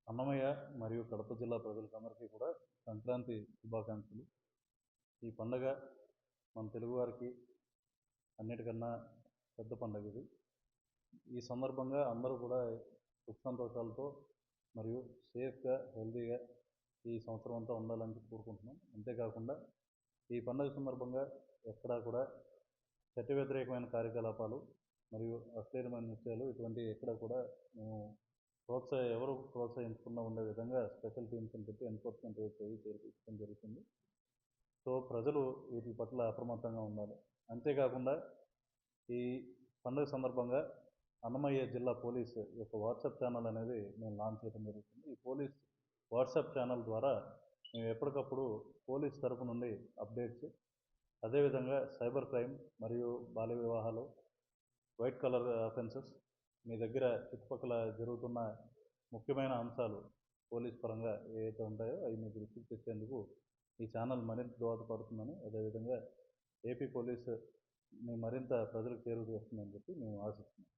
అన్నమయ్య మరియు కడప జిల్లా ప్రజలకందరికీ కూడా సంక్రాంతి శుభాకాంక్షలు. ఈ పండగ మన తెలుగువారికి అన్నిటికన్నా పెద్ద పండగ ఇది. ఈ సందర్భంగా అందరూ కూడా సుఖ సంతోషాలతో మరియు సేఫ్గా, హెల్తీగా ఈ సంవత్సరం అంతా ఉండాలని కోరుకుంటున్నాం. అంతేకాకుండా ఈ పండగ సందర్భంగా ఎక్కడా కూడా చట్ట వ్యతిరేకమైన కార్యకలాపాలు మరియు అశ్లీలమైన నృత్యాలు ఇటువంటివి ఎక్కడ కూడా మేము ఎవరు ప్రోత్సహించకుండా ఉండే విధంగా స్పెషల్ టీమ్స్ని పెట్టి ఎన్ఫోర్స్మెంట్ చేయించడం జరుగుతుంది. సో ప్రజలు వీటి పట్ల అప్రమత్తంగా ఉండాలి. అంతేకాకుండా ఈ పండుగ సందర్భంగా అన్నమయ్య జిల్లా పోలీస్ యొక్క వాట్సాప్ ఛానల్ అనేది మేము లాంచ్ చేయడం జరుగుతుంది. ఈ పోలీస్ వాట్సాప్ ఛానల్ ద్వారా మేము ఎప్పటికప్పుడు పోలీస్ తరపు నుండి అప్డేట్స్, అదేవిధంగా సైబర్ క్రైమ్ మరియు బాల్య వివాహాలు, వైట్ కలర్ అఫెన్సెస్, మీ దగ్గర చుట్టుపక్కల జరుగుతున్న ముఖ్యమైన అంశాలు పోలీస్ పరంగా ఏవైతే ఉంటాయో అవి మీకు దృష్టికి తెచ్చేందుకు ఈ ఛానల్ మరింత దోహదపడుతుందని, అదేవిధంగా ఏపీ పోలీసుని మరింత ప్రజలకు చేరువ చేస్తుందని చెప్పి మేము ఆశిస్తున్నాం.